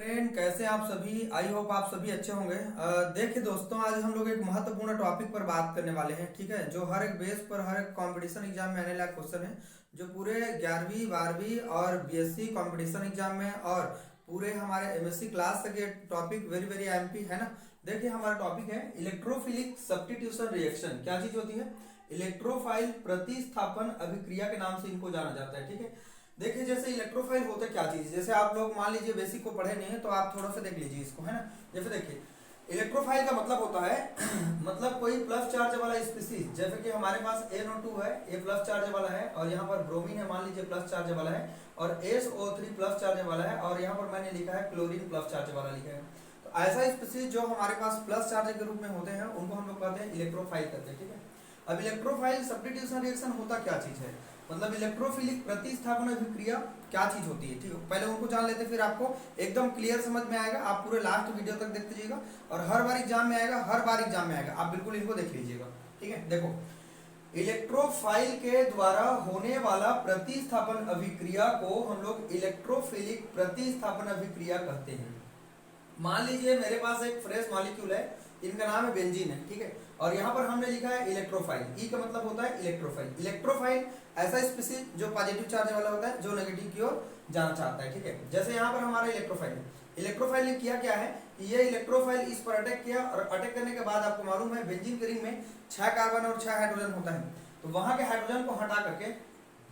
Friend, कैसे आप सभी? आई होप आप सभी अच्छे होंगे। देखिए दोस्तों, आज हम लोग एक महत्वपूर्ण टॉपिक पर बात करने वाले हैं। ठीक है, जो हर एक बेस पर हर एक कंपटीशन एग्जाम में आने लायक क्वेश्चन है, जो पूरे 11वीं 12वीं और बीएससी कंपटीशन एग्जाम में और पूरे हमारे एमएससी क्लास तक ये टॉपिक वेरी वेरी एमपी है ना। देखिए, हमारा टॉपिक है इलेक्ट्रोफिलिक सब्स्टिट्यूशन रिएक्शन। क्या चीज होती है? इलेक्ट्रोफाइल प्रतिस्थापन अभिक्रिया के नाम से इनको जाना जाता है। ठीक है, देखिए जैसे इलेक्ट्रोफाइल होता क्या चीज, जैसे आप लोग मान लीजिए बेसिक को पढ़े नहीं है तो आप थोड़ा सा देख लीजिए इसको, है ना। जैसे देखिए, इलेक्ट्रोफाइल का मतलब होता है मतलब कोई प्लस चार्ज वाला स्पीसीज, जैसे कि हमारे पास NO2 है, ये प्लस चार्ज वाला है, और यहाँ पर ब्रोमीन है, मान लीजिए प्लस चार्ज वाला है, और SO3 प्लस चार्ज वाला है, और यहाँ पर मैंने लिखा है क्लोरीन प्लस चार्ज वाला लिखा है। तो ऐसा स्पीसीज जो हमारे पास प्लस चार्ज के रूप में होते हैं उनको हम लोग कहते हैं इलेक्ट्रोफाइल कहते हैं। ठीक है, अब इलेक्ट्रोफाइल सब्स्टिट्यूशन रिएक्शन होता क्या चीज है, मतलब इलेक्ट्रोफिलिक प्रतिस्थापन अभिक्रिया क्या चीज होती है। ठीक है, पहले उनको जान लेते फिर आपको एकदम क्लियर समझ में आएगा। आप पूरे लास्ट वीडियो तक देखते जाइएगा और हर बार एग्जाम में आएगा, हर बार एग्जाम में आएगा, आप बिल्कुल इनको देख लीजिएगा। ठीक है, देखो, इलेक्ट्रोफाइल के द्वारा होने वाला प्रतिस्थापन अभिक्रिया को हम लोग इलेक्ट्रोफिलिक प्रतिस्थापन अभिक्रिया कहते हैं। मान लीजिए मेरे पास एक फ्रेश मॉलिक्यूल है, इनका नाम है बेंजीन है। ठीक है, और यहाँ पर हमने लिखा है इलेक्ट्रोफाइल। ई का मतलब होता है इलेक्ट्रोफाइल। इलेक्ट्रोफाइल ऐसा स्पीसीज जो पॉजिटिव चार्ज वाला होता है, जो नेगेटिव की ओर जाना चाहता है। ठीक है, जैसे यहाँ पर हमारा इलेक्ट्रोफाइल है, इलेक्ट्रोफाइल ने किया क्या है कि ये इलेक्ट्रोफाइल इस पर अटैक किया, और अटैक करने के बाद आपको मालूम है बेंजीन के रिंग में 6 कार्बन और 6 हाइड्रोजन होता है, तो वहां के हाइड्रोजन को हटा करके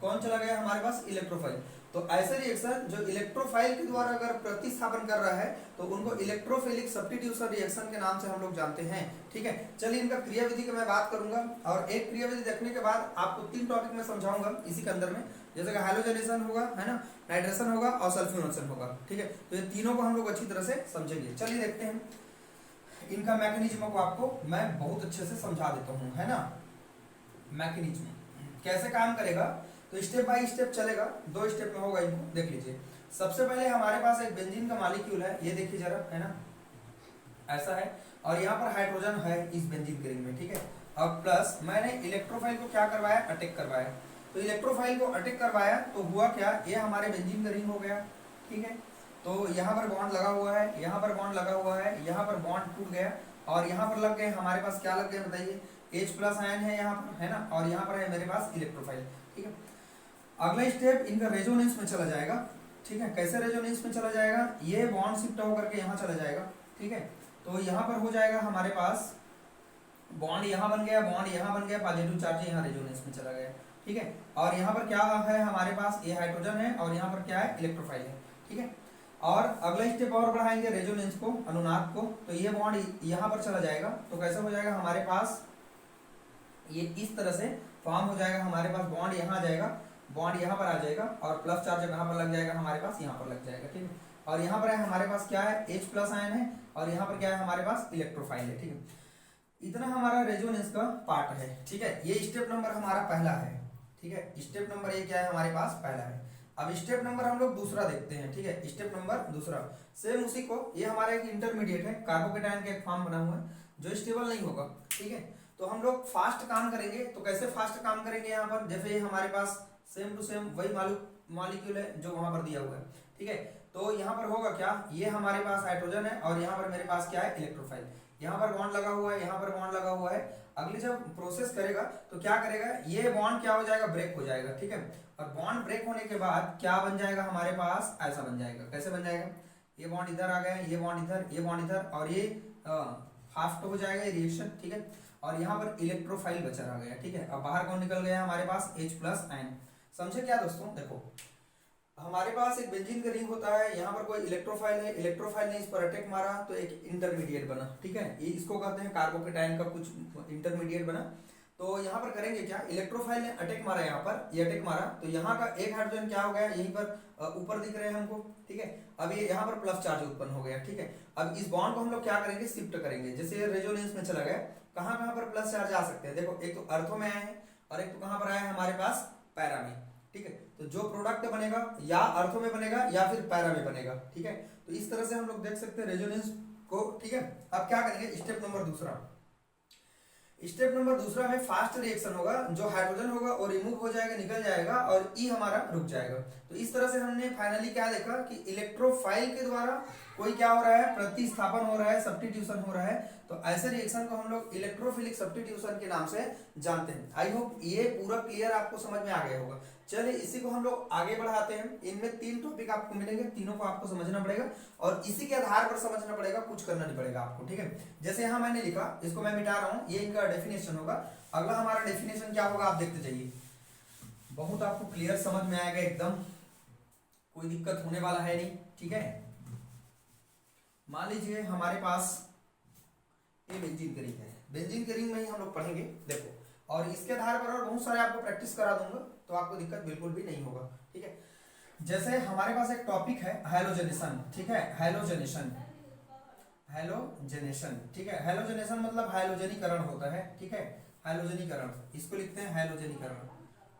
कौन चला गया हमारे पास? इलेक्ट्रोफाइल। तो ऐसे रिएक्शन जो इलेक्ट्रोफाइल के द्वारा अगर प्रतिस्थापन कर रहा है तो उनको इलेक्ट्रोफिलिक सब्स्टिट्यूशन रिएक्शन के नाम से हम लोग जानते हैं। ठीक है, चलिए इनका क्रियाविधि की मैं बात करूंगा, और एक क्रियाविधि देखने के बाद आपको 3 टॉपिक में समझाऊंगा इसी के अंदर में, जैसे कि हैलोजनेशन होगा, है ना, नाइट्रेशन होगा और सल्फ्यूनेशन होगा। ठीक है, तो ये तीनों को हम लोग अच्छी तरह से समझेंगे। चलिए देखते हैं इनका मैकेनिज्म को, आपको मैं बहुत अच्छे से समझा देता हूँ, है ना। मैकेनिज्म कैसे काम करेगा, तो स्टेप बाय स्टेप चलेगा, 2 स्टेप में होगा, इनको देख लीजिए। सबसे पहले हमारे पास एक बेंजीन का मॉलिक्यूल है, ये देखिए जरा, है ना, ऐसा है, और यहाँ पर हाइड्रोजन है इस बेंजीन के रिंग में। ठीक है, अब प्लस मैंने इलेक्ट्रोफाइल को क्या करवाया? अटैक करवाया। तो इलेक्ट्रोफाइल को अटैक करवाया तो हुआ क्या, ये हमारे बेंजीन का रिंग हो गया। ठीक है, तो यहाँ पर बॉन्ड लगा हुआ है, यहाँ पर बॉन्ड लगा हुआ है, यहाँ पर बॉन्ड टूट गया, और यहाँ पर लग गए हमारे पास, क्या लग गए बताइए? H+ आयन है यहाँ पर, है ना, और यहाँ पर है मेरे पास इलेक्ट्रोफाइल। ठीक है, अगला स्टेप इनका रेजोनेंस में चला जाएगा। ठीक है, कैसे रेजोनेंस में चला जाएगा? ये बॉन्ड शिफ्ट होकर के यहाँ चला जाएगा। ठीक है, तो यहाँ पर हो जाएगा हमारे पास बॉन्ड, यहाँ बन गया, बॉन्ड यहाँ बन गया, पॉजिटिव चार्ज यहाँ रेजोनेंस में चला गया। ठीक है, और यहाँ पर क्या है हमारे पास? ये हाइड्रोजन है, और यहाँ पर क्या है? इलेक्ट्रोफाइल है। ठीक है, और अगला स्टेप और बढ़ाएंगे रेजोनेंस को, अनुनाद को, तो ये बॉन्ड यहाँ पर चला जाएगा, तो कैसे हो जाएगा हमारे पास? ये इस तरह से फॉर्म हो जाएगा हमारे पास, बॉन्ड यहाँ आ जाएगा, बॉन्ड यहाँ पर आ जाएगा, और प्लस चार्ज कहाँ पर लग जाएगा हमारे पास? यहाँ पर लग जाएगा। ठीक है, और यहाँ पर है हमारे पास क्या है? H+ आयन है, और यहाँ पर क्या है हमारे पास? इलेक्ट्रोफाइल है। ठीक है, इतना हमारा रेजोनेंस का पार्ट है। ठीक है, ये स्टेप नंबर हमारा पहला है। ठीक है, स्टेप नंबर ये क्या है हमारे पास? पहला है। अब स्टेप नंबर हम लोग दूसरा देखते हैं। ठीक है, स्टेप नंबर दूसरा सेम उसी को, ये हमारा एक इंटरमीडिएट है, कार्बोकेटायन का एक फॉर्म बना हुआ है जो स्टेबल नहीं होगा। ठीक है, तो हम लोग फास्ट काम करेंगे, तो कैसे फास्ट काम करेंगे? यहाँ पर जैसे ये हमारे पास सेम टू सेम वही मॉलिक्यूल है जो वहां पर दिया हुआ है। ठीक है, तो यहाँ पर होगा क्या? ये हमारे पास हाइड्रोजन है, और यहाँ पर मेरे पास क्या है? इलेक्ट्रोफाइल। यहाँ पर बॉन्ड लगा हुआ है, यहाँ पर बॉन्ड लगा हुआ है। अगली जब प्रोसेस करेगा तो क्या करेगा? ये बॉन्ड क्या हो जाएगा? ब्रेक हो जाएगा। ठीक है, और बॉन्ड ब्रेक होने के बाद क्या बन जाएगा हमारे पास? ऐसा बन जाएगा। कैसे बन जाएगा? ये बॉन्ड इधर आ गया, ये बॉन्ड इधर, ये बॉन्ड इधर, और ये फास्ट हो जाएगा ये रिएक्शन। ठीक है, और यहाँ पर इलेक्ट्रोफाइल बचा रह गया। ठीक है, अब बाहर कौन निकल गया हमारे पास? H+ ion. समझे क्या दोस्तों? देखो, हमारे पास एक बेंजीन का रिंग होता है, यहाँ पर कोई इलेक्ट्रोफाइल है, इलेक्ट्रोफाइल ने इस पर अटैक मारा तो एक इंटरमीडिएट बना। ठीक है, ये इसको कहते हैं कार्बोकेटायन का कुछ इंटरमीडिएट बना। तो यहाँ पर करेंगे क्या? इलेक्ट्रोफाइल ने अटैक मारा, यहाँ पर ये अटैक मारा, तो यहाँ का एक हाइड्रोजन क्या हो गया? यहीं पर ऊपर दिख रहे हैं हमको। ठीक है, अब ये यहाँ पर प्लस चार्ज उत्पन्न हो गया। ठीक है, अब इस बॉन्ड को हम लोग क्या करेंगे? शिफ्ट करेंगे। जैसे रेजोनेंस में चला गया, कहाँ कहाँ पर प्लस चार्ज आ सकते हैं? देखो, एक तो अर्थो में आए हैं, और एक तो कहाँ पर आया है हमारे पास? पैरा में। ठीक है, तो जो प्रोडक्ट बनेगा या अर्थो में बनेगा या फिर पैरा में बनेगा। ठीक है, तो इस तरह से हम लोग देख सकते हैं रेजोनेंस को। ठीक है, अब क्या करेंगे? स्टेप नंबर दूसरा, स्टेप नंबर दूसरा में फास्ट रिएक्शन होगा, जो हाइड्रोजन होगा वो रिमूव हो जाएगा, निकल जाएगा, और ई हमारा रुक जाएगा। तो इस तरह से हमने फाइनली क्या देखा कि इलेक्ट्रोफाइल के द्वारा कोई क्या हो रहा है, प्रतिस्थापन हो रहा है, सब्स्टिट्यूशन हो रहा है। तो ऐसे रिएक्शन को हम लोग इलेक्ट्रोफिलिक सब्स्टिट्यूशन के नाम से जानते हैं। आई होप ये पूरा क्लियर आपको समझ में आ गया होगा। चलिए इसी को हम लोग आगे बढ़ाते हैं। इनमें 3 टॉपिक आपको मिलेंगे, तीनों को आपको समझना पड़ेगा और इसी के आधार पर समझना पड़ेगा, कुछ करना नहीं पड़ेगा आपको, ठीक है। जैसे यहाँ मैंने लिखा, इसको मैं मिटा रहा हूँ, ये इनका डेफिनेशन होगा। अगला हमारा डेफिनेशन क्या होगा आप देखते जाइए, बहुत आपको क्लियर समझ में आएगा एकदम, कोई दिक्कत होने वाला है नहीं, ठीक है। मान लीजिए हमारे पास ये बेंजीन के रिंग है, बेंजीन के रिंग में ही हम लोग पढ़ेंगे देखो, और इसके आधार पर और बहुत सारे आपको प्रैक्टिस करा दूंगा, तो आपको दिक्कत बिल्कुल भी नहीं होगा, ठीक है। जैसे हमारे पास एक टॉपिक है हैलोजनेशन, ठीक है, हैलोजनेशन, हैलोजनेशन, ठीक है। हैलोजनेशन मतलब हैलोजनीकरण होता है, ठीक है, हैलोजनीकरण, इसको लिखते हैं हैलोजनीकरण,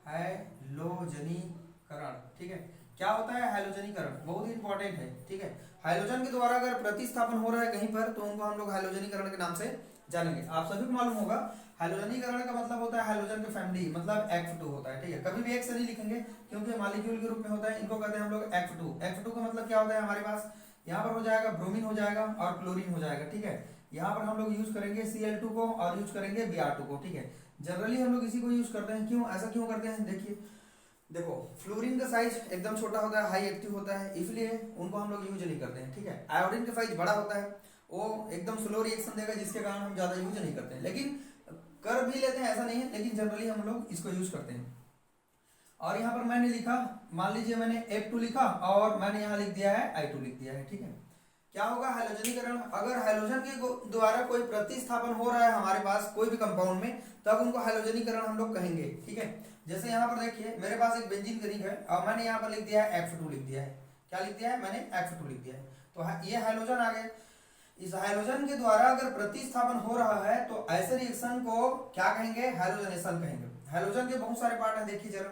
हैलोजनीकरण, ठीक है। क्या होता है हैलोजनीकरण, बहुत ही इंपॉर्टेंट है, ठीक है। हाइड्रोजन के द्वारा अगर प्रतिस्थापन हो रहा है कहीं पर, तो उनको हम लोग हाइड्रोजनीकरण के नाम से जानेंगे। आप सभी को मालूम होगा हाइड्रोजनीकरण का मतलब होता है हाइड्रोजन के फैमिली, मतलब F2 होता है, ठीक है। कभी भी एक से नहीं लिखेंगे क्योंकि मॉलिक्यूल के रूप में होता है, इनको कहते हैं हम लोग F2। F2 का मतलब क्या होता है, हमारे पास यहाँ पर हो जाएगा ब्रोमीन हो जाएगा और क्लोरीन हो जाएगा, ठीक है। यहाँ पर हम लोग यूज करेंगे Cl2 को और यूज करेंगे Br2 को, ठीक है। जनरली हम लोग इसी को यूज करते हैं, क्यों ऐसा क्यों करते हैं, देखिए देखो, फ्लोरीन का साइज एकदम छोटा होता है, हाई एक्टिव होता है, इसलिए उनको हम लोग यूज नहीं करते हैं, ठीक है। आयोडीन का साइज बड़ा होता है, वो एकदम स्लो रिएक्शन देगा, जिसके कारण हम ज्यादा यूज नहीं करते हैं, लेकिन कर भी लेते हैं ऐसा नहीं है, लेकिन जनरली हम लोग इसको यूज करते हैं। और यहाँ पर मैंने लिखा, मान लीजिए मैंने F2 लिखा और मैंने यहाँ लिख दिया है I2 लिख दिया है, ठीक है। क्या होगा हैलोजनीकरण, अगर हैलोजन के द्वारा कोई प्रतिस्थापन हो रहा है हमारे पास कोई भी कंपाउंड में, तब उनको हैलोजनीकरण हम लोग कहेंगे, ठीक है। जैसे यहाँ पर देखिए मेरे पास एक बेंजीन का रिंग है और मैंने यहाँ पर लिख दिया है F2 लिख दिया है, क्या लिख दिया है मैंने F2 लिख दिया है, तो ये हैलोजन आ गए। इस हैलोजन के द्वारा अगर प्रतिस्थापन हो रहा है तो ऐसे रिएक्शन को क्या कहेंगे, हैलोजनेशन कहेंगे। हैलोजन के बहुत सारे पार्ट हैं, देखिए जरा,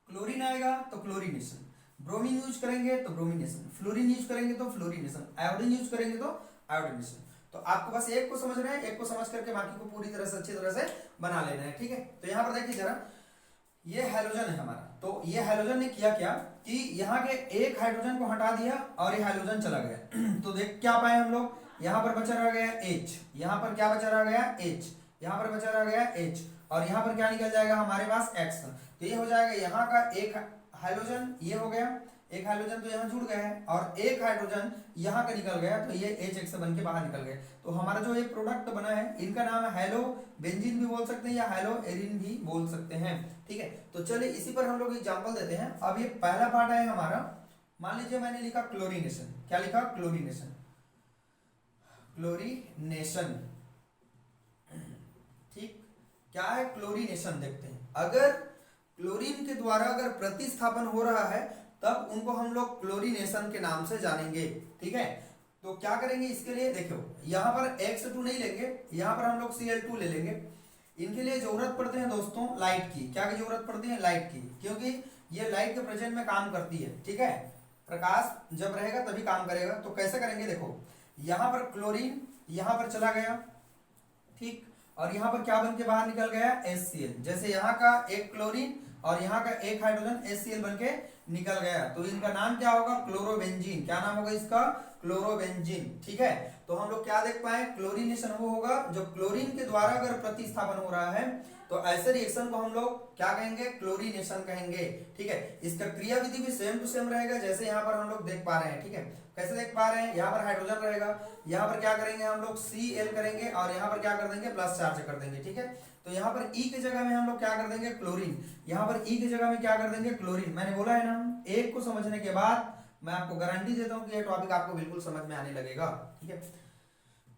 क्लोरीन आएगा तो क्लोरीनेशन, ब्रोमीन यूज करेंगे तो ब्रोमिनेशन, फ्लोरीन यूज करेंगे तो फ्लोरीनेशन, आयोडीन यूज करेंगे तो आयोडीनेशन। तो आपको बस एक को समझ रहे हैं, एक को समझ करके बाकी को पूरी तरह से अच्छी तरह से बना लेना है, ठीक है। तो यहाँ पर देखिए जरा, ये हैलोजन है हमारा, तो ये हैलोजन ने किया क्या कि यहाँ के एक हाइड्रोजन को हटा दिया और ये हाइड्रोजन चला गया तो देख क्या पाए हम लोग, यहाँ पर बचा रह गया H, यहाँ पर क्या बचा रह गया H, यहाँ पर बचा रह गया H, और यहाँ पर क्या निकल जाएगा हमारे पास X। तो ये हो जाएगा यहाँ का एक हाइड्रोजन, ये हो गया एक हाइड्रोजन, तो यहाँ जुड़ गया है, और एक हाइड्रोजन यहाँ का निकल गया, तो ये H बन के बाहर निकल गया। तो हमारा जो ये प्रोडक्ट बना है, इनका नाम है हैलो बेंजीन भी बोल सकते हैं या हैलो एरिन भी बोल सकते हैं, ठीक है। तो चलिए इसी पर हम लोग एग्जांपल देते हैं। अब ये पहला पार्ट है हमारा, मान लीजिए मैंने लिखा क्लोरीनेशन, क्या लिखा, क्लोरीनेशन, क्लोरीनेशन, ठीक। क्या है क्लोरीनेशन, देखते हैं। अगर क्लोरीन के द्वारा अगर प्रतिस्थापन हो रहा है तब उनको हम लोग क्लोरीनेशन के नाम से जानेंगे, ठीक है। तो क्या करेंगे इसके लिए, देखो यहाँ पर X2 नहीं लेंगे, यहाँ पर हम लोग Cl2 ले लेंगे। इनके लिए जरूरत पड़ते हैं दोस्तों लाइट की, क्या की जरूरत पड़ती है, लाइट की, क्योंकि ये लाइट के प्रेजेंट में काम करती है, ठीक है। प्रकाश जब रहेगा तभी काम करेगा। तो कैसे करेंगे, देखो यहाँ पर क्लोरीन यहाँ पर चला गया, ठीक, और यहाँ पर क्या बन के बाहर निकल गया HCl। जैसे यहाँ का एक क्लोरीन और यहाँ का एक हाइड्रोजन HCl बन के निकल गया, तो इनका नाम क्या होगा, क्लोरोबेंजीन। क्या नाम होगा इसका, क्लोरोबेंजीन, ठीक है। तो हम लोग क्या देख पाए, क्लोरीनेशन वो होगा जब क्लोरीन के द्वारा अगर प्रतिस्थापन हो रहा है, तो ऐसे रिएक्शन को हम लोग क्या कहेंगे, क्लोरीनेशन कहेंगे, ठीक है। इसका क्रियाविधि भी सेम टू सेम रहेगा जैसे यहाँ पर हम लोग देख पा रहे हैं, ठीक है। कैसे देख पा रहे हैं, यहाँ पर हाइड्रोजन रहेगा, यहाँ पर क्या करेंगे हम लोग Cl करेंगे और यहाँ पर क्या कर देंगे, प्लस चार्ज कर देंगे, ठीक है। तो यहाँ पर E की जगह में हम लोग क्या कर देंगे, क्लोरीन, यहाँ पर E की जगह में क्या कर देंगे, क्लोरीन। मैंने बोला है ना, एक को समझने के बाद मैं आपको गारंटी देता हूँ कि ये टॉपिक आपको बिल्कुल समझ में आने लगेगा, ठीक है।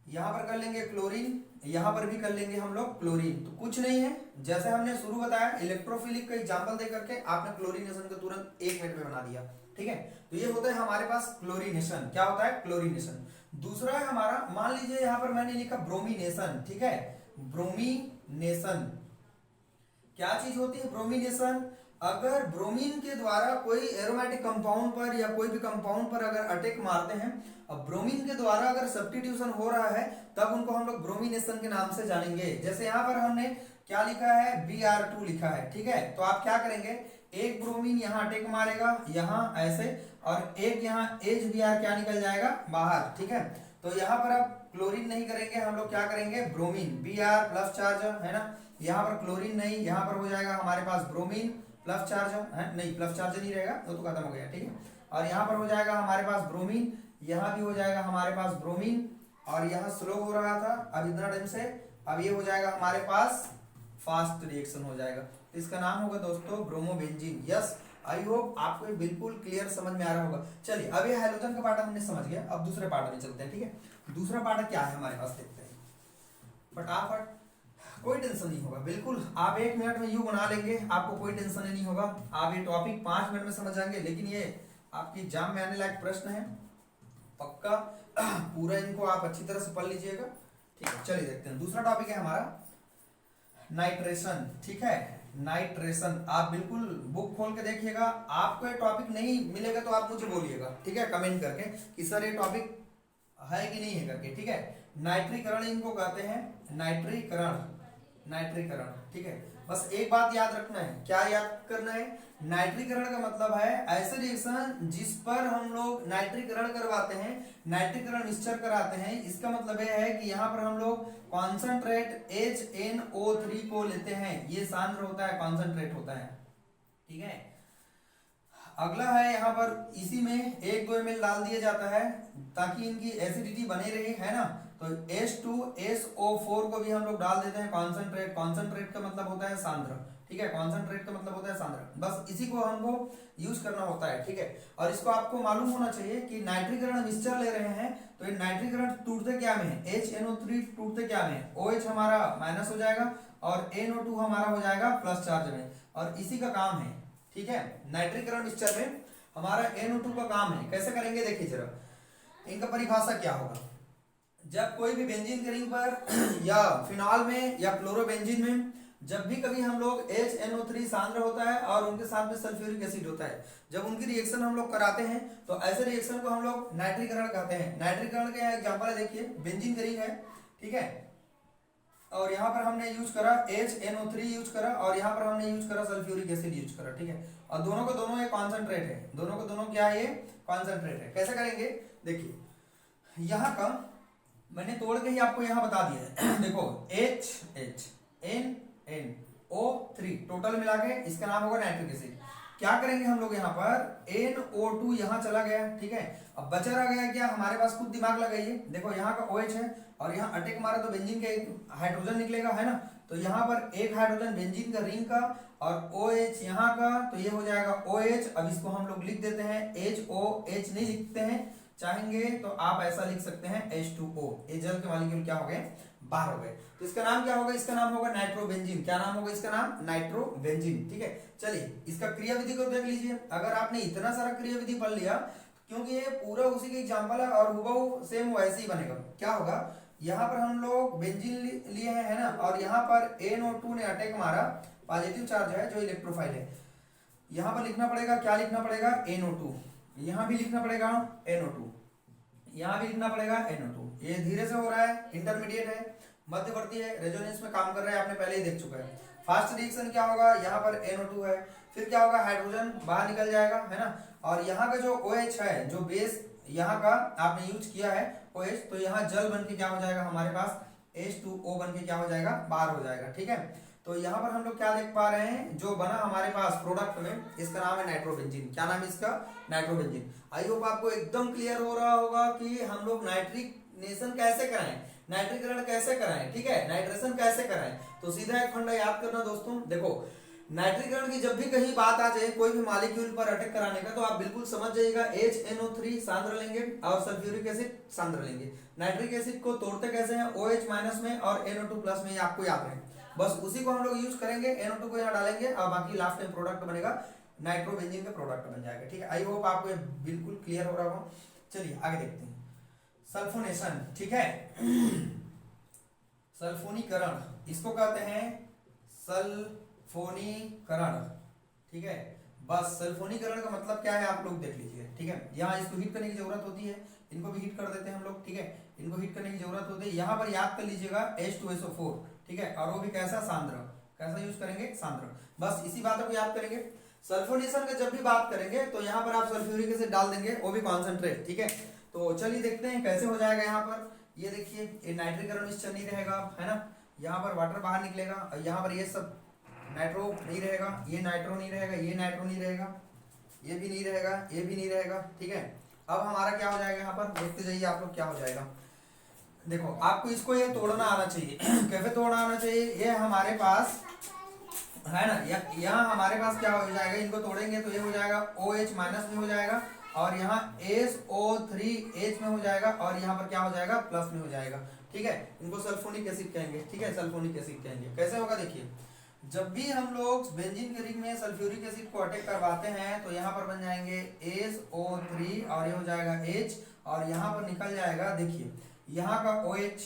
यहाँ पर कर लेंगे क्लोरीन, यहाँ पर भी कर लेंगे हम लोग क्लोरीन। तो कुछ नहीं है, जैसे हमने शुरू बताया इलेक्ट्रोफिलिक का एग्जांपल दे करके आपने क्लोरीनेशन को तुरंत 1 मिनट में बना दिया, ठीक है। तो ये होता है हमारे पास क्लोरीनेशन, क्या होता है, क्लोरीनेशन। दूसरा है हमारा, मान लीजिए यहाँ पर मैंने लिखा ब्रोमिनेशन, ठीक है, ब्रोमिनेशन। क्या चीज होती है ब्रोमिनेशन, अगर ब्रोमीन के द्वारा कोई एरोमेटिक कंपाउंड पर या कोई भी कंपाउंड पर अगर अटैक मारते हैं, अब ब्रोमीन के द्वारा अगर सब्स्टिट्यूशन हो रहा है तब उनको हम लोग ब्रोमिनेशन के नाम से जानेंगे। जैसे यहाँ पर हमने क्या लिखा है, Br2 लिखा है, ठीक है। तो आप क्या करेंगे, एक ब्रोमीन यहाँ अटैक मारेगा यहाँ ऐसे, और एक यहाँ HBr क्या निकल जाएगा बाहर, ठीक है। तो यहाँ पर अब क्लोरीन नहीं करेंगे हम लोग, क्या करेंगे ब्रोमीन, Br प्लस चार्ज है ना, यहाँ पर क्लोरीन नहीं, यहाँ पर हो जाएगा हमारे पास ब्रोमीन प्लस चार्ज है, नहीं प्लस चार्ज नहीं रहेगा, वो तो खत्म हो गया, ठीक है। और यहाँ पर हो जाएगा हमारे पास ब्रोमीन, यहाँ भी हो जाएगा हमारे पास ब्रोमीन, और यहाँ स्लो हो रहा था अब इतना टाइम से, अब ये हो जाएगा हमारे पास फास्ट रिएक्शन हो जाएगा। तो इसका नाम होगा दोस्तों ब्रोमोबेंजीन। यस, आई होप आपको ये बिल्कुल क्लियर समझ में आ रहा होगा। चलिए अब ये हाइड्रोजन का पार्ट हमने समझ गया, अब दूसरे पार्ट में चलते हैं, ठीक है। दूसरा पार्ट क्या है हमारे पास, देखते हैं फटाफट, कोई टेंशन नहीं होगा, बिल्कुल आप 1 मिनट में यू बना लेंगे, आपको कोई टेंशन नहीं होगा, आप ये टॉपिक 5 मिनट में समझ जाएंगे। लेकिन ये आपकी एग्जाम में आने लायक प्रश्न है, पक्का पूरा इनको आप अच्छी तरह से पढ़ लीजिएगा, ठीक है। चलिए देखते हैं, दूसरा टॉपिक है हमारा नाइट्रेशन, ठीक है। नाइट्रेशन आप बिल्कुल बुक खोल के देखिएगा, आपको ये टॉपिक नहीं मिलेगा तो आप मुझे बोलिएगा, ठीक है, कमेंट करके कि सर ये टॉपिक है कि नहीं है करके, ठीक है। नाइट्रीकरण इनको कहते हैं, नाइट्रीकरण, नाइट्रीकरण, ठीक है। बस एक बात याद रखना है, क्या याद करना है, नाइट्रीकरण का मतलब है ऐसे रिएक्शन जिस पर हम लोग नाइट्रीकरण करवाते हैं, नाइट्रीकरण मिक्सचर कराते हैं। इसका मतलब यह है कि यहाँ पर हम लोग कॉन्सेंट्रेट HNO3 को लेते हैं, ये सांद्र होता है, कॉन्सेंट्रेट होता है, ठीक है। अगला है यहाँ पर इसी में 1-2 ml डाल दिया जाता है ताकि इनकी एसिडिटी बनी रही, है ना। तो H2SO4 को भी हम लोग डाल देते हैं, कॉन्सेंट्रेट, कॉन्सेंट्रेट का मतलब होता है सांद्र, ठीक है, कॉन्सेंट्रेट का मतलब होता है सांद्र, बस इसी को हमको यूज करना होता है, ठीक है। और इसको आपको मालूम होना चाहिए कि नाइट्रीकरण मिक्सचर ले रहे हैं तो ये नाइट्रीकरण टूटते क्या में है, HNO3 टूटते क्या में, OH हमारा माइनस हो जाएगा और NO2 हमारा हो जाएगा प्लस चार्ज में, और इसी का काम है, ठीक है। नाइट्रीकरण मिक्सचर में हमारा NO2 का काम है, कैसे करेंगे देखिए जरा, इनका परिभाषा क्या होगा। जब कोई भी बेंजीन के रिंग पर या फिनॉल में या क्लोरोबेंजीन में जब भी कभी हम लोग HNO3 सांद्र होता है और उनके साथ में सल्फ्यूरिक एसिड होता है, जब उनकी रिएक्शन हम लोग कराते हैं तो ऐसे रिएक्शन को हम लोग नाइट्रीकरण कहते हैं। नाइट्रीकरण के एग्जांपल है, देखिए बेंजीन के रिंग है, ठीक है, और यहाँ पर हमने यूज करा HNO3 यूज करा, और यहाँ पर हमने यूज करा सल्फ्यूरिक एसिड यूज करा, ठीक है। और दोनों को दोनों ये कॉन्सेंट्रेट है, दोनों को दोनों क्या है, ये कॉन्सेंट्रेट है। कैसे करेंगे देखिए, यहाँ का मैंने तोड़ के ही आपको यहाँ बता दिया है देखो HNO3 टोटल मिला के इसका नाम होगा नाइट्रिक एसिड। क्या करेंगे हम लोग, यहाँ पर NO2 यहाँ चला गया, ठीक है। अब बचा रह गया क्या, हमारे पास खुद दिमाग लगाइए, देखो यहाँ का OH है और यहाँ अटैक मारा तो बेंजीन का एक हाइड्रोजन निकलेगा, है ना। तो यहाँ पर एक हाइड्रोजन बेंजीन का रिंग का और OH यहाँ का, तो ये हो जाएगा OH। अब इसको हम लोग लिख देते हैं HOH, नहीं लिखते हैं, चाहेंगे तो आप ऐसा लिख सकते हैं H2O, ये जल के मॉलिक्यूल क्या हो गए, बाहर हो गए। तो इसका नाम क्या होगा, इसका नाम होगा नाइट्रोबेंजीन। क्या नाम होगा इसका नाम, नाइट्रोबेंजीन, ठीक है। चलिए इसका क्रिया विधि को देख लीजिए, अगर आपने इतना सारा क्रिया विधि पढ़ लिया, क्योंकि ये पूरा उसी का एग्जांपल है और हुबहू सेम वैसे ही बनेगा। क्या होगा, यहाँ पर हम लोग बेंजीन लिए हैं, है ना, और यहाँ पर NO2 ने अटैक मारा, पॉजिटिव चार्ज है जो इलेक्ट्रोफाइल है, यहाँ पर लिखना पड़ेगा, क्या लिखना पड़ेगा, NO2, यहाँ भी लिखना पड़ेगा NO2, यहाँ भी लिखना पड़ेगा NO2। ये धीरे से हो रहा है, इंटरमीडिएट है, मध्यवर्ती है, रेजोनेंस में काम कर रहा है, आपने पहले ही देख चुका है। फास्ट रिएक्शन क्या होगा, यहाँ पर NO2 है, फिर क्या होगा, हाइड्रोजन बाहर निकल जाएगा, है ना। और यहाँ का जो OH है, जो बेस यहाँ का आपने यूज किया है OH, तो यहाँ जल बन के क्या हो जाएगा, हमारे पास H2O बन के क्या हो जाएगा, बाहर हो जाएगा, ठीक है। तो यहाँ पर हम लोग क्या देख पा रहे हैं, जो बना हमारे पास प्रोडक्ट में, इसका नाम है नाइट्रोबेंजीन। क्या नाम है इसका, नाइट्रोबेंजीन। आई होप आपको एकदम क्लियर हो रहा होगा कि हम लोग नाइट्रिनेशन कैसे कराएं, नाइट्रीकरण कैसे कराएं, ठीक है, नाइट्रेशन कैसे कराएं। तो सीधा एक फंडा याद करना दोस्तों, देखो नाइट्रीकरण की जब भी कहीं बात आ जाए कोई भी मॉलिक्यूल पर अटैक कराने का, तो आप बिल्कुल समझ जाइएगा HNO3 सांद्र लेंगे और सल्फ्यूरिक एसिड सांद्र लेंगे। नाइट्रिक एसिड को तोड़ते कैसे हैं, OH माइनस में और NO2 प्लस में, आपको याद रहे, बस उसी को हम लोग यूज करेंगे। NO2 को यहाँ डालेंगे और बाकी लास्ट में प्रोडक्ट बनेगा, नाइट्रोबेंजीन का प्रोडक्ट बन जाएगा, ठीक है। आई होप आपको ये बिल्कुल क्लियर हो रहा होगा। चलिए आगे देखते हैं, सल्फोनेशन, ठीक है। सल्फोनीकरण इसको कहते हैं, सल्फोनीकरण, ठीक है। बस सल्फोनीकरण का मतलब क्या है आप लोग देख लीजिए, ठीक है। यहाँ इसको हीट करने की जरूरत होती है, इनको भी हीट कर देते हैं हम लोग, ठीक है, इनको हीट करने की जरूरत होती है। यहाँ पर याद कर लीजिएगा H2SO4, ठीक है, और वो भी कैसा, सांद्र, कैसा यूज करेंगे, सांद्र, बस इसी बातों को याद करेंगे। सल्फोनेशन का जब भी बात करेंगे तो यहाँ पर आप सल्फ्यूरिक एसिड डाल देंगे, वो भी कॉन्सेंट्रेट, ठीक है। तो चलिए देखते हैं कैसे हो जाएगा। यहाँ पर ये देखिए, ये नाइट्रिक निश्चल नहीं रहेगा, है ना, यहाँ पर वाटर बाहर निकलेगा, और यहाँ पर ये सब नाइट्रो नहीं रहेगा, ये नाइट्रो नहीं रहेगा, ये नाइट्रो नहीं रहेगा, ये भी नहीं रहेगा, ये भी नहीं रहेगा, ठीक है। अब हमारा क्या हो जाएगा, यहाँ पर देखते जाइए आप लोग क्या हो जाएगा। देखो आपको इसको ये तोड़ना आना चाहिए। कैसे तोड़ना आना चाहिए, ये हमारे पास है ना, यहाँ हमारे पास क्या हो जाएगा, इनको तोड़ेंगे तो ये हो जाएगा OH माइनस में हो जाएगा, और यहाँ SO3H में हो जाएगा, और यहाँ पर क्या हो जाएगा, प्लस में हो जाएगा, ठीक है। इनको सल्फोनिक एसिड कहेंगे, ठीक है, सल्फोनिक एसिड कहेंगे। कैसे होगा देखिए, जब भी हम लोग बेंजीन के रिंग में सल्फ्यूरिक एसिड को अटैक करवाते हैं तो यहाँ पर बन जाएंगे SO3 और ये हो जाएगा H, और यहाँ पर निकल जाएगा, देखिए यहाँ का OH,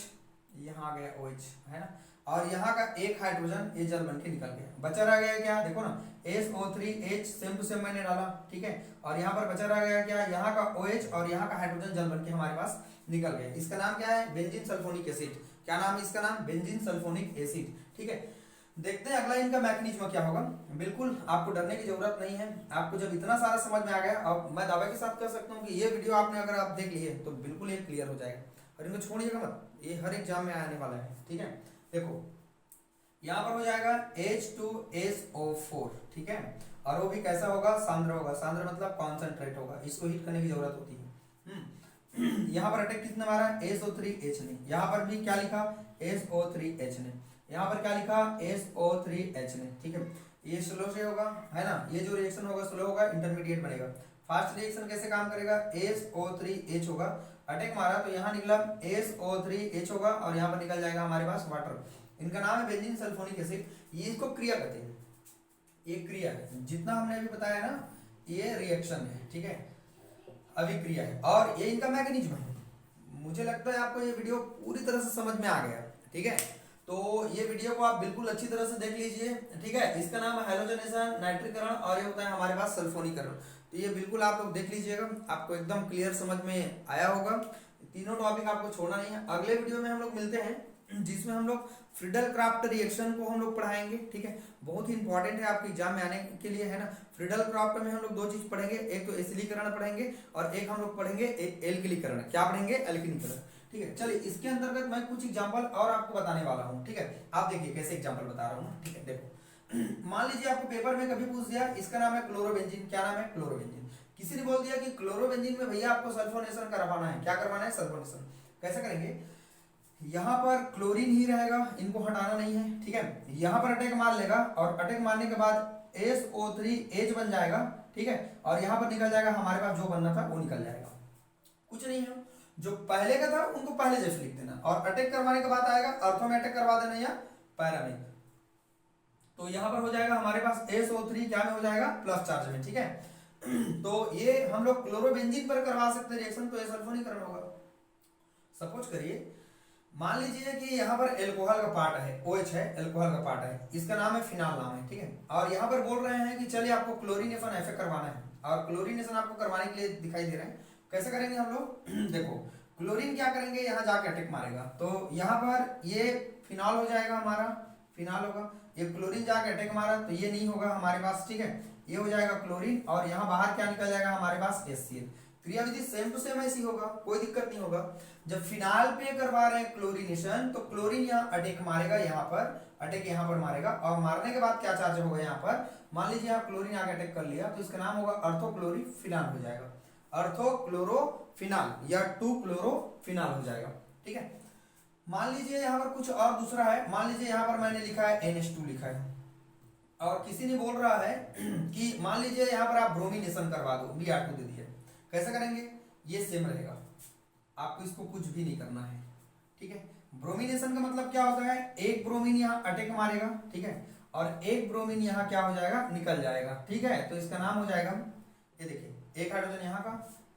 यहाँ आ गया OH, है ना, और यहाँ का एक हाइड्रोजन ये जल बन के निकल गया। बचा रह गया क्या, देखो ना, SO3H सेम टू सेम मैंने डाला, ठीक है, और यहाँ पर बचा रह गया क्या, यहाँ का OH और यहाँ का हाइड्रोजन जल बन के हमारे पास निकल गया। इसका नाम क्या है, बेंजीन सल्फोनिक एसिड। क्या नाम है इसका, नाम बेंजीन सल्फोनिक एसिड, ठीक है। देखते हैं अगला इनका मैकेनिज्म क्या होगा। बिल्कुल आपको डरने की जरूरत नहीं है, आपको जब इतना सारा समझ में आ गया, अब मैं दावे के साथ कह सकता हूँ कि ये वीडियो आपने अगर आप देख लिए तो बिल्कुल ये क्लियर हो जाएगा, और इनको छोड़िएगा मत, ये हर एग्जाम में आने वाला है, ठीक है। देखो यहाँ पर हो जाएगा H2SO4, ठीक है, और वो भी कैसा होगा, सांद्र होगा। सांद्र मतलब कॉन्सेंट्रेट होगा, इसको हीट करने की जरूरत होती है। यहाँ पर अटैक किसने मारा, SO3H ने। यहाँ पर भी क्या लिखा, SO3H ने। यहाँ पर क्या लिखा, SO3H ने, ठीक है। ये स्लो से होगा, है ना, ये जो रिएक्शन होगा स्लो होगा, इंटरमीडिएट बनेगा। फास्ट रिएक्शन कैसे काम करेगा, SO3H होगा, अटैक मारा तो यहाँ निकला SO3H होगा, और यहाँ पर निकल जाएगा हमारे पास वाटर। इनका नाम है बेंजीन सल्फोनिक एसिड। ये इसको क्रिया कहते हैं, ये क्रिया है, जितना हमने अभी बताया ना ये रिएक्शन है, ठीक है, अभिक्रिया है, और ये इनका मैकेनिज्म है। मुझे लगता है आपको ये वीडियो पूरी तरह से समझ में आ गया, ठीक है। तो ये वीडियो को आप बिल्कुल अच्छी तरह से देख लीजिए, ठीक है। इसका नाम है हैलोजनेशन, नाइट्रीकरण, और ये होता है हमारे पास सल्फोनीकरण। तो ये बिल्कुल आप लोग देख लीजिएगा, आपको एकदम क्लियर समझ में आया होगा। तीनों टॉपिक आपको छोड़ना नहीं है। अगले वीडियो में हम लोग मिलते हैं, जिसमें हम लोग फ्रीडल क्राफ्ट रिएक्शन को हम लोग पढ़ाएंगे, ठीक है। बहुत ही इंपॉर्टेंट है आपके एग्जाम में आने के लिए, है ना। फ्रीडल क्राफ्ट में हम लोग दो चीज पढ़ेंगे, एक तो एसिलीकरण पढ़ेंगे, और एक हम लोग पढ़ेंगे एल्किलीकरण। क्या पढ़ेंगे, एल्किलीकरण, ठीक है। चलिए इसके अंतर्गत मैं कुछ एग्जांपल और आपको बताने वाला हूँ, ठीक है। आप देखिए कैसे एग्जांपल बता रहा हूँ, ठीक है। देखो मान लीजिए आपको पेपर में कभी पूछ दिया, इसका नाम है क्लोरोबेंजीन। क्या नाम है, क्लोरोबेंजीन। किसी ने बोल दिया कि क्लोरोबेंजीन में भैया आपको सल्फोनेशन करवाना है। क्या करवाना है, सल्फोनेशन। कैसे करेंगे, यहाँ पर क्लोरीन ही रहेगा, इनको हटाना नहीं है, ठीक है। यहाँ पर अटैक मार लेगा, और अटैक मारने के बाद SO3H बन जाएगा, ठीक है, और यहाँ पर निकल जाएगा हमारे पास जो बनना था वो निकल जाएगा। कुछ नहीं है, जो पहले का था उनको पहले जैसे लिख देना, और अटैक करवाने के बाद आएगा अर्थो में अटैक करवा देना या पैरा में। तो यहाँ पर हो जाएगा हमारे पास SO3 क्या में हो जाएगा, प्लस चार्ज में, ठीक है। तो ये हम लोग क्लोरोबेंजीन पर करवा सकते हैं रिएक्शन, तो ये सल्फोनीकरण होगा। सपोज करिए, मान लीजिए कि यहाँ पर एल्कोहल का पार्ट है, OH है, एल्कोहल का पार्ट है, इसका नाम है फिनाल नाम है, ठीक है। और यहाँ पर बोल रहे हैं कि चलिए आपको क्लोरीनेशन ऐसे करवाना है, और क्लोरीनेशन आपको करवाने के लिए दिखाई दे रहे हैं। कैसे करेंगे हम लोग, देखो क्लोरीन क्या करेंगे, यहाँ जाके अटैक मारेगा, तो यहाँ पर ये फिनाल हो जाएगा, हमारा फिनाल होगा। ये क्लोरीन जाके अटैक मारा तो ये नहीं होगा हमारे पास, ठीक है, ये हो जाएगा क्लोरीन, और यहाँ बाहर क्या निकल जाएगा हमारे पास, HCl। क्रियाविधि सेम टू सेम ऐसी होगा, कोई दिक्कत नहीं होगा। जब फिनाल पे करवा रहे हैं क्लोरीनेशन, तो क्लोरीन यहाँ अटैक मारेगा, यहाँ पर अटैक यहाँ पर मारेगा, और मारने के बाद क्या चार्ज होगा यहाँ पर, मान लीजिए यहाँ क्लोरीन आगे अटैक कर लिया, तो इसका नाम होगा अर्थोक्लोरीफिनाल हो जाएगा, अर्थोक्लोरोफिनाल या 2-क्लोरोफिनाल हो जाएगा, ठीक है। मान लीजिए यहाँ पर कुछ और दूसरा है, मान लीजिए यहाँ पर मैंने लिखा है NH2 लिखा है, और किसी ने बोल रहा है कि मान लीजिए यहाँ पर आप ब्रोमिनेशन करवा दो, Br2 दे दिया। कैसे करेंगे, ये सेम रहेगा, आपको इसको कुछ भी नहीं करना है, ठीक है। ब्रोमिनेशन का मतलब क्या होता है, एक ब्रोमीन यहाँ अटैक मारेगा, ठीक है, और एक ब्रोमीन यहाँ क्या हो जाएगा, निकल जाएगा, ठीक है। तो इसका नाम हो जाएगा, ये देखिए एक हाइड्रोजन यहाँ का,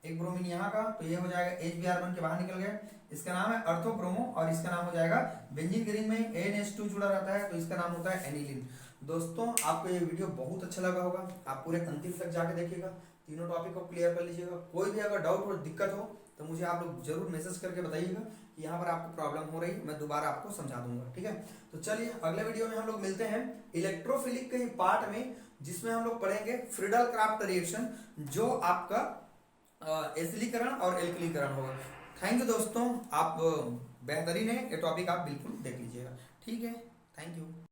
एक ब्रोमीन यहाँ का, तो ये हो जाएगा HBr बन के बाहर निकल गया, इसका नाम है अर्थोब्रोमो, और इसका नाम हो जाएगा बेंजीन के रिंग में NH2 जुड़ा रहता है, तो इसका नाम होता है एनिलीन। दोस्तों आपको ये वीडियो बहुत अच्छा लगा होगा, आप पूरे अंतिम तक जाके देखिएगा, तीनों टॉपिक को क्लियर कर लीजिएगा। कोई भी अगर डाउट और दिक्कत हो तो मुझे आप लोग जरूर मैसेज करके बताइएगा कि यहाँ पर आपको प्रॉब्लम हो रही, मैं दोबारा आपको समझा दूंगा, ठीक है। तो चलिए अगले वीडियो में हम लोग मिलते हैं इलेक्ट्रोफिलिक के पार्ट में। जिसमें हम लोग पढ़ेंगे फ्रीडल क्राफ्ट रिएक्शन, जो आपका एसिलीकरण और एल्किलीकरण होगा। थैंक यू दोस्तों, आप बेहतरीन है, ये टॉपिक आप बिल्कुल देख लीजिएगा। ठीक है, थैंक यू।